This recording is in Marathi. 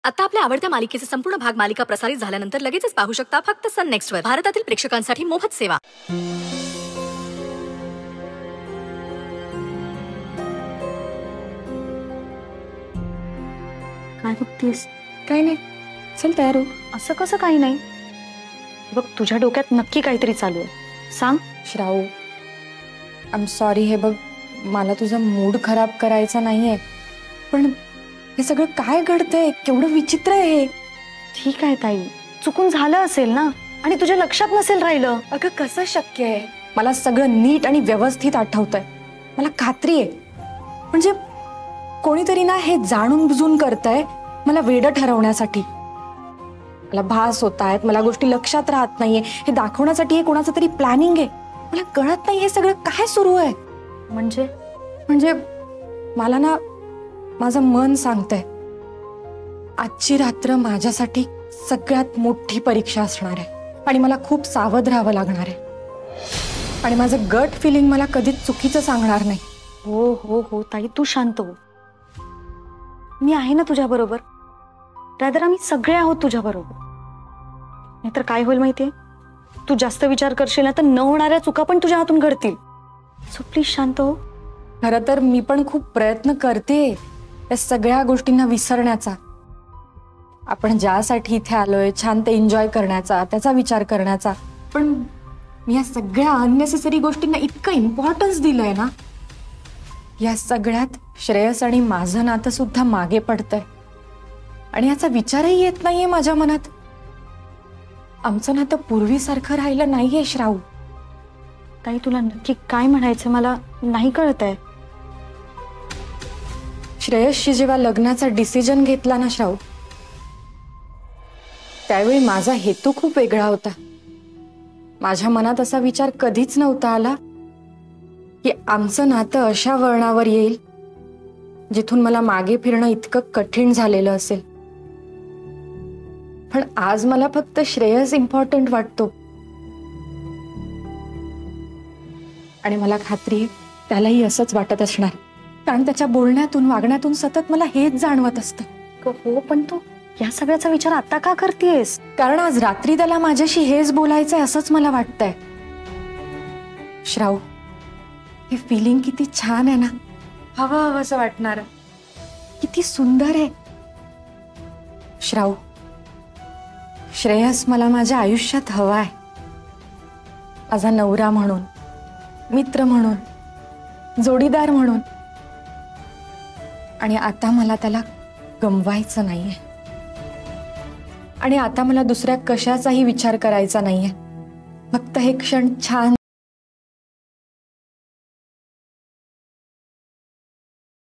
आता आपल्या आवडत्या मालिकेचे संपूर्ण भाग मालिका प्रसारित झाल्यानंतर लगेचच पाहू शकता फक्त सन नेक्स्ट वर। भारतातील प्रेक्षकांसाठी मोफत सेवा। काय बघतीस? काही नाही, चल तयार हो। असं कसं काही नाही? बघ, तुझ्या डोक्यात नक्की काहीतरी चालू आहे, सांग। श्राऊ, आय एम सॉरी, हे बघ, मला तुझा मूड खराब करायचा नाहीये, पण हे सगळं काय घडतंय? केवढं विचित्र आहे हे। ठीक आहे ताई, चुकून झालं असेल ना, आणि तुझ्या लक्षात नसेल राहिलं। अगं कसं शक्य आहे? मला सगळं नीट आणि व्यवस्थित आठवतंय, मला खात्री आहे। म्हणजे कोणीतरी ना हे जाणून बुजून करतंय मला वेडं ठरवण्यासाठी। मला भास होतायत, मला गोष्टी लक्षात राहत नाहीये, हे दाखवण्यासाठी हे कोणाचं तरी प्लॅनिंग आहे। मला कळत नाही हे सगळं काय सुरू आहे। म्हणजे मला ना माझं मन सांगतंय आजची रात्र माझ्यासाठी सगळ्यात मोठी परीक्षा असणार आहे आणि मला खूप सावध राहावं लागणार आहे आणि माझं गट फिलिंग मला कधीच चुकीचं सांगणार नाही। हो हो हो ताई, तू शांत हो, मी आहे ना तुझ्या बरोबर। रादर आम्ही सगळे आहोत तुझ्या बरोबर। नाहीतर काय होईल माहितीये, तू जास्त विचार करशील ना तर न होणाऱ्या चुका पण तुझ्या हातून घडतील। सो प्लीज शांत हो। खरं तर मी पण खूप प्रयत्न करते या सगळ्या गोष्टींना विसरण्याचा। आपण ज्यासाठी इथे आलोय, छान ते एन्जॉय करण्याचा, त्याचा विचार करण्याचा, पण मी या सगळ्या अननेसेसरी गोष्टींना इतकं इम्पॉर्टन्स दिलंय ना, या सगळ्यात श्रेयस आणि माझं नातं सुद्धा मागे पडतंय आणि याचा विचारही येत नाहीये माझ्या मनात। आमचं नातं पूर्वीसारखं राहिलं नाहीये श्राऊ। ताई, तुला नक्की काय म्हणायचं मला नाही कळतंय। श्रेयसशी जेव्हा लग्नाचा डिसिजन घेतला ना श्राऊ, त्यावेळी माझा हेतू खूप वेगळा होता। माझ्या मनात असा विचार कधीच नव्हता आला की आमचं नातं अशा वळणावर येईल जिथून मला मागे फिरणं इतकं कठीण झालेलं असेल। पण आज मला फक्त श्रेयस इम्पॉर्टंट वाटतो आणि मला खात्री आहे त्यालाही असंच वाटत असणार, कारण त्याच्या बोलण्यातून, वागण्यातून सतत मला हेच जाणवत असतं। हो, पण तू या सगळ्याचा विचार आता का करतेस? कारण आज रात्री त्याला माझ्याशी हेच बोलायचंय असंच मला वाटतंय। श्राऊ, हे फिलिंग किती छान आहे ना, हवं हवंसं वाटणार, किती सुंदर आहे। श्राऊ, श्रेयस मला माझ्या आयुष्यात हवा आहे, माझा नवरा म्हणून, मित्र म्हणून, जोडीदार म्हणून, आणि आता मला त्याला गमवायचं नाहीये आणि आता मला दुसऱ्या कशाचाही विचार करायचा नाहीये। फक्त हे क्षण छान